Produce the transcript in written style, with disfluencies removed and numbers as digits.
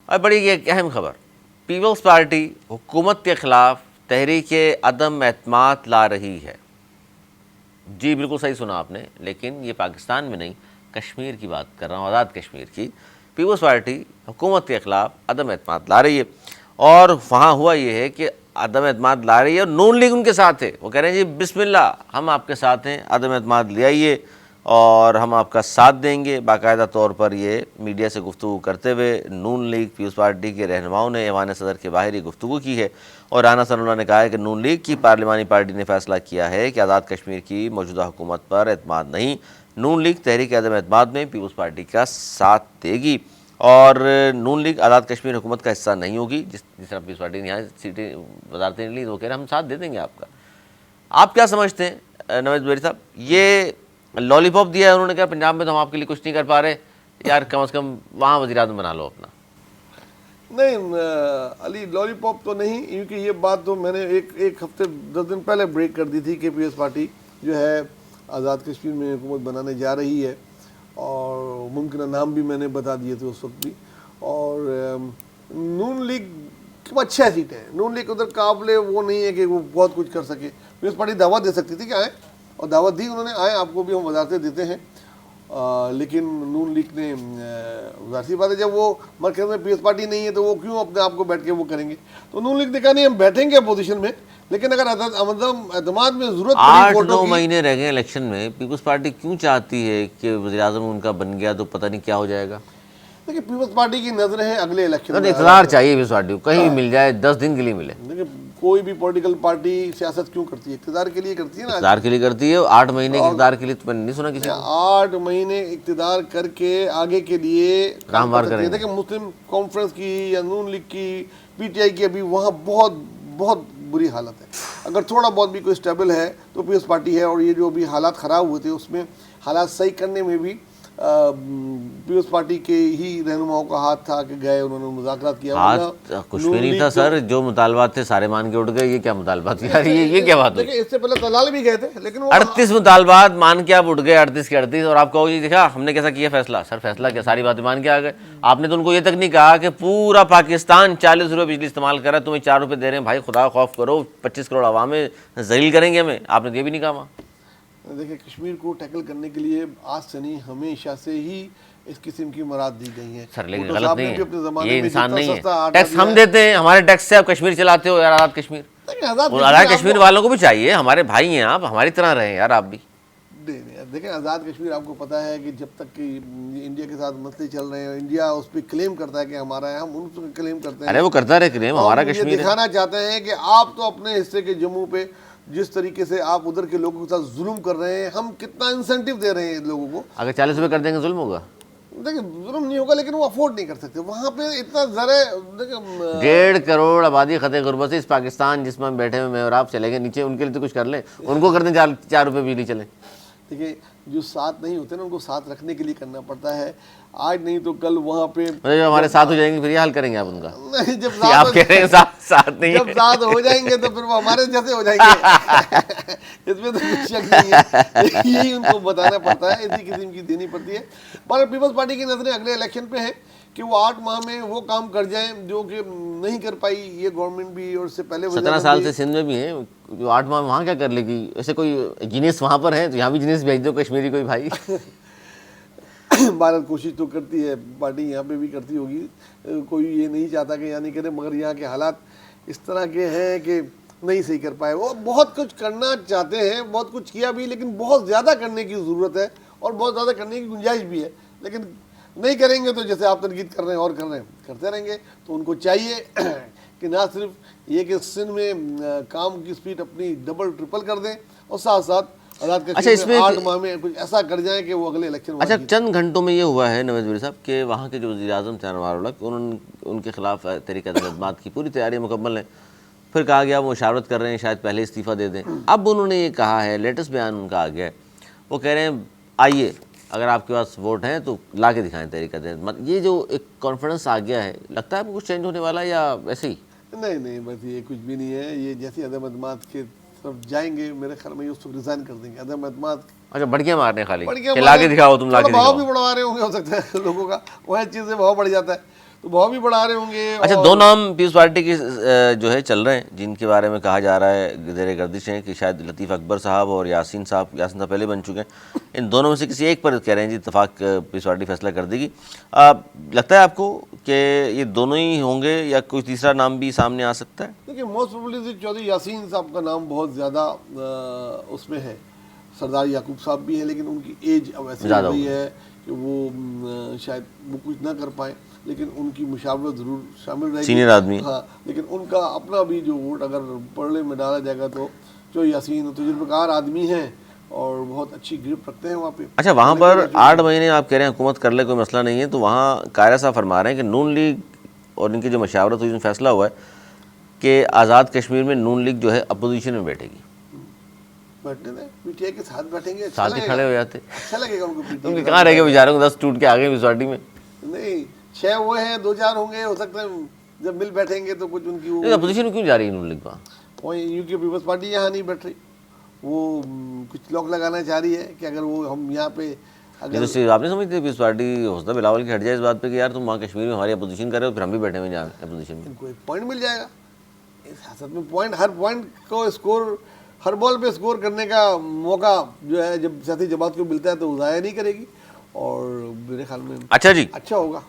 اور بڑی ایک اہم خبر، پیپلز پارٹی حکومت کے خلاف تحریک عدم اعتماد لا رہی ہے۔ جی بالکل صحیح سنا آپ نے، لیکن یہ پاکستان میں نہیں، کشمیر کی بات کر رہا ہوں، آزاد کشمیر کی۔ پیپلز پارٹی حکومت کے خلاف عدم اعتماد لا رہی ہے، اور وہاں ہوا یہ ہے کہ عدم اعتماد لا رہی ہے اور نون لیگ ان کے ساتھ ہے۔ وہ کہہ رہے ہیں جی بسم اللہ، ہم آپ کے ساتھ ہیں، عدم اعتماد لے آئیے اور ہم آپ کا ساتھ دیں گے۔ باقاعدہ طور پر یہ میڈیا سے گفتگو کرتے ہوئے نون لیگ پیپلز پارٹی کے رہنماؤں نے ایوان صدر کے باہر ہی گفتگو کی ہے، اور رانا ثناءاللہ نے کہا ہے کہ نون لیگ کی پارلیمانی پارٹی نے فیصلہ کیا ہے کہ آزاد کشمیر کی موجودہ حکومت پر اعتماد نہیں، نون لیگ تحریک عدم اعتماد میں پیپلز پارٹی کا ساتھ دے گی، اور نون لیگ آزاد کشمیر حکومت کا حصہ نہیں ہوگی۔ جس طرح پیپلز پارٹی نے یہاں سیٹیں وزارتیں نہیں لی، تو وہ کہہ رہے ہیں ہم ساتھ دے دیں گے آپ کا۔ آپ کیا سمجھتے ہیں نوید زبیری صاحب، یہ لالی پاپ دیا ہے انہوں نے کہا پنجاب میں تو ہم آپ کے لیے کچھ نہیں کر پا رہے، یار کم از کم وہاں وزیر اعظم بنا لو اپنا؟ نہیں علی، لالی پاپ تو نہیں، کیونکہ یہ بات تو میں نے ایک ہفتے 10 دن پہلے بریک کر دی تھی کہ پیپلز پارٹی جو ہے آزاد کشمیر میں حکومت بنانے جا رہی ہے، اور ممکنہ نام بھی میں نے بتا دیے تھے اس وقت بھی۔ اور نون لیگ کے پاس 6 سیٹیں ہیں، نون لیگ ادھر قابل وہ نہیں ہے کہ وہ بہت کچھ کر سکے۔ پیپلز پارٹی دعوت دے سکتی تھی کہ آئیں، اور دعوت دی انہوں نے، آئیں آپ کو بھی ہم وزارتیں دیتے ہیں، لیکن نون لیگ نے ظاہر سی بات ہے جب وہ مرکز میں پیپلز پارٹی نہیں ہے تو وہ کیوں اپنے آپ کو بیٹھ کے وہ کریں گے؟ تو نون لیگ نے کہا نہیں ہم بیٹھیں گے اپوزیشن میں، لیکن اگر عدم اعتماد میں ضرورت پڑی 8-9 مہینے رہ گئے الیکشن میں، پیپلز پارٹی کیوں چاہتی ہے کہ وزیر اعظم ان کا بن گیا تو پتہ نہیں کیا ہو جائے گا؟ دیکھیں پیپلز پارٹی کی نظریں ہیں اگلے الیکشن میں، اقتدار چاہیے پیپلز پارٹی کو، کہیں بھی مل جائے، 10 دن کے لیے ملے۔ دیکھیں کوئی بھی پولیٹیکل پارٹی سیاست کیوں کرتی ہے؟ اقتدار کے لیے کرتی ہے نا۔ اقتدار کے لیے کرتی ہے، 8 مہینے کے اقتدار کے لیے تو میں نے نہیں سنا کسی کو۔ 8 مہینے اقتدار کر کے آگے کے لیے کام وار کریں گے۔ دیکھیں مسلم کانفرنس کی یا نون لیگ کی، پی ٹی آئی کی، ابھی وہاں بہت بہت بری حالت ہے۔ اگر تھوڑا بہت بھی کوئی اسٹیبل ہے تو پیپلز پارٹی ہے، اور یہ جو ابھی حالات خراب ہوئے تھے اس میں حالات صحیح کرنے میں بھی پیپلز پارٹی کے ہی رہنماؤں کا ہاتھ تھا کہ گئے انہوں نے مذاکرات کیا۔ ہاتھ کچھ بھی نہیں تھا سر، جو مطالبات تھے سارے مان کے اٹھ گئے۔ یہ کیا مطالبات یار، یہ کیا بات ہوئی؟ دیکھیں اس سے پہلے طلال بھی گئے تھے، لیکن وہ 38 مطالبات مان کے آپ اٹھ گئے، 38 کے 38، اور آپ کہو جی دیکھا ہم نے کیسا کیا فیصلہ؟ سر فیصلہ کیا، ساری باتیں مان کے آ گئے۔ آپ نے تو ان کو یہ تک نہیں کہا کہ پورا پاکستان 40 روپے بجلی استعمال کر رہا ہے، تمہیں 4 روپے دے رہے ہیں، بھائی خدا خوف کرو، 25 کروڑ عوام ہے، ذلیل کریں گے ہمیں، آپ نے یہ بھی نہیں کہا وہاں۔ دیکھیں کشمیر کو ٹیکل کرنے کے لیے آج سے نہیں، ہمیشہ سے ہی اس قسم کی مراد دی گئی ہیں۔ سر لیکن بھٹو غلط صاحب نہیں نے بھی اپنے ہے، زمانے یہ میں انسان جتنا نہیں سستا ہے، آٹا ٹیکس دیا ہم دیتے ہیں، ہمارے ٹیکس سے آپ کشمیر چلاتے ہو یار، آزاد کشمیر۔ آزاد کشمیر والوں کو بھی چاہیے، ہمارے بھائی ہیں آپ، ہماری طرح رہیں یار آپ بھی۔ دیکھیں آزاد کشمیر آپ کو پتہ ہے کہ جب تک کہ انڈیا کے ساتھ مسئلے چل رہے ہیں، انڈیا اس پہ کلیم کرتا ہے کہ ہمارا ہے، ہم ان سے کلیم کرتے ہیں۔ ارے وہ کرتا رہے کلیم، ہمارا کشمیر یہ ہے۔ دکھانا چاہتے ہیں کہ آپ تو اپنے حصے کے جموں پہ جس طریقے سے آپ ادھر کے لوگوں کے ساتھ ظلم کر رہے ہیں، ہم کتنا انسینٹیو دے رہے ہیں لوگوں کو۔ اگر 40 روپے کر دیں گے ظلم ہوگا؟ دیکھیں ظلم نہیں ہوگا، لیکن وہ افورڈ نہیں کر سکتے وہاں پہ اتنا ذرا۔ دیکھیں 1.5 کروڑ آبادی خطے غربت سے اس پاکستان جس میں ہم بیٹھے ہوئے میں اور آپ چلے گئے نیچے، ان کے لیے تو کچھ کر لیں، ان کو کر دیں 4 روپے بجلی چلیں۔ دیکھیں جو ساتھ نہیں ہوتے نا ان کو ساتھ رکھنے کے لیے کرنا پڑتا ہے، آج نہیں تو کل وہاں پہ جب ہمارے ساتھ ہو جائیں گے پھر یہ حل کریں گے آپ ان کا؟ جب آپ کہہ رہے ہیں ساتھ نہیں جب ساتھ ہو جائیں گے تو پھر وہ ہمارے جیسے ہو جائیں گے، اس میں تو کوئی شک نہیں ہے، یہی ان کو بتانا پڑتا ہے، اسی قسم کی دینی پڑتی ہے۔ پر پیپلز پارٹی کی نظریں اگلے الیکشن پہ ہیں کہ وہ 8 ماہ میں وہ کام کر جائیں جو کہ نہیں کر پائی یہ گورنمنٹ بھی، اور اس سے پہلے 17 سال سے سندھ میں بھی ہیں، جو 8 ماہ وہاں کیا کر لے گی؟ ایسے کوئی جینیس وہاں پر ہے تو یہاں بھی جینیس بھیج دو، کشمیری کوئی بھائی۔ بھارت کوشش تو کرتی ہے، پارٹی یہاں پہ بھی کرتی ہوگی، کوئی یہ نہیں چاہتا کہ یہاں نہیں کرے، مگر یہاں کے حالات اس طرح کے ہیں کہ نہیں صحیح کر پائے۔ وہ بہت کچھ کرنا چاہتے ہیں، بہت کچھ کیا بھی، لیکن بہت زیادہ کرنے کی ضرورت ہے اور بہت زیادہ کرنے کی گنجائش بھی ہے، لیکن نہیں کریں گے تو جیسے آپ تنقید کر رہے ہیں اور کر رہے ہیں کرتے رہیں گے۔ تو ان کو چاہیے کہ نہ صرف یہ کہ سندھ میں کام کی سپیڈ اپنی ڈبل ٹرپل کر دیں، اور ساتھ ساتھ آزاد کشمیر میں 8 ماہ میں کچھ ایسا کر جائیں کہ وہ اگلے الیکشن میں۔ اچھا چند گھنٹوں میں یہ ہوا ہے نوید زبیری صاحب کہ وہاں کے جو وزیر اعظم تھے انوار الحق، ان کے خلاف تحریک عدم اعتماد کی پوری تیاری مکمل ہے، پھر کہا گیا وہ مشاورت کر رہے ہیں، شاید پہلے استعفیٰ دے دیں۔ اب انہوں نے یہ کہا ہے، لیٹسٹ بیان ان کا آ گیا ہے، وہ کہہ رہے ہیں آئیے اگر آپ کے پاس ووٹ ہیں تو لا کے دکھائیں تحریک عدم اعتماد۔ یہ جو ایک کانفیڈنس آ گیا ہے، لگتا ہے آپ کو کچھ چینج ہونے والا ہے یا ایسے ہی؟ نہیں بس یہ کچھ بھی نہیں ہے، یہ جیسے عدم اعتماد کے طرف جائیں گے میرے خیال میں یہ اس کو ریزائن کر دیں گے۔ عدم اعتماد اچھا بڑکیاں مارنے خالی کہ لا کے دکھاؤ، تم لا کے بھاؤ دکھاؤ۔ بھی بڑھوا رہے ہوں گے، ہو سکتا ہے لوگوں کا وہ چیزیں بھاؤ بڑھ جاتا ہے، تو بہت بھی بڑھا رہے ہوں گے. اچھا، دو نام پیپلز پارٹی کے جو ہے چل رہے ہیں جن کے بارے میں کہا جا رہا ہے، زیر گردش ہیں، کہ شاید لطیف اکبر صاحب اور یاسین صاحب پہلے بن چکے ہیں. ان دونوں میں سے کسی ایک پر کہہ رہے ہیں جی اتفاق پیپلز پارٹی فیصلہ کر دے گی. لگتا ہے آپ کو کہ یہ دونوں ہی ہوں گے یا کوئی تیسرا نام بھی سامنے آ سکتا ہے؟ دیکھیے موسٹ پروبیبلی چودھری یاسین صاحب کا نام بہت زیادہ اس میں ہے. سردار یعقوب صاحب بھی ہیں لیکن ان کی ایج اب ایسی ہو گئی ہے کہ وہ شاید وہ کچھ نہ کر پائیں، لیکن ان کی مشاورت ضرور شامل رہے گی. سینئر آدمی. ہاں، لیکن ان کا اپنا بھی جو ووٹ اگر پرلے میں ڈالا جائے گا تو جو یاسین تجربہ کار آدمی ہیں اور بہت اچھی گرپ رکھتے ہیں وہاں پہ. اچھا، وہاں پر 8 مہینے آپ کہہ رہے ہیں حکومت کر لے کوئی مسئلہ نہیں ہے، تو وہاں قائرہ صاحب فرما رہے ہیں کہ نون لیگ اور ان کی جو مشاورت ہوئی، فیصلہ ہوا ہے کہ آزاد کشمیر میں نون لیگ جو ہے اپوزیشن میں بیٹھے گی. بیٹھنے دیں، پی ٹی آئی کے ساتھ بیٹھیں گے، ساتھ ہی کھڑے ہو جاتے. اچھا لگے گا ان کو. پی ٹی ان آئی کے کہاں رہ گئے بیچاروں کو، 10 ٹوٹ کے آگے پیپلز پارٹی میں. نہیں، 6 وہ ہیں، 2-4 ہوں گے، ہو سکتا ہے جب مل بیٹھیں گے تو کچھ ان کی اپوزیشن میں کیوں جا رہی ہے نون لیگ وہاں؟ وہ یو کے پیپلز پارٹی یہاں نہیں بیٹھ رہی. وہ کچھ لوگ لگانا چاہ رہی ہے کہ اگر وہ ہم یہاں پہ اگر آپ نہیں سمجھتے پیپلز پارٹی حسنہ بلاول کی ہٹ جائے اس بات پہ کہ یار تم وہاں کشمیر میں ہماری اپوزیشن کر رہے ہو، پھر ہم بھی بیٹھے ہوئے جہاں اپوزیشن میں. ان کو ایک پوائنٹ مل جائے گا. اس حسب میں پوائنٹ، ہر پوائنٹ کو اسکور، ہر بال پہ اسکور کرنے کا موقع جو ہے جب سیاسی جماعت کو ملتا ہے تو وہ ضائع نہیں کرے گی، اور میرے خیال میں اچھا جی، اچھا ہوگا.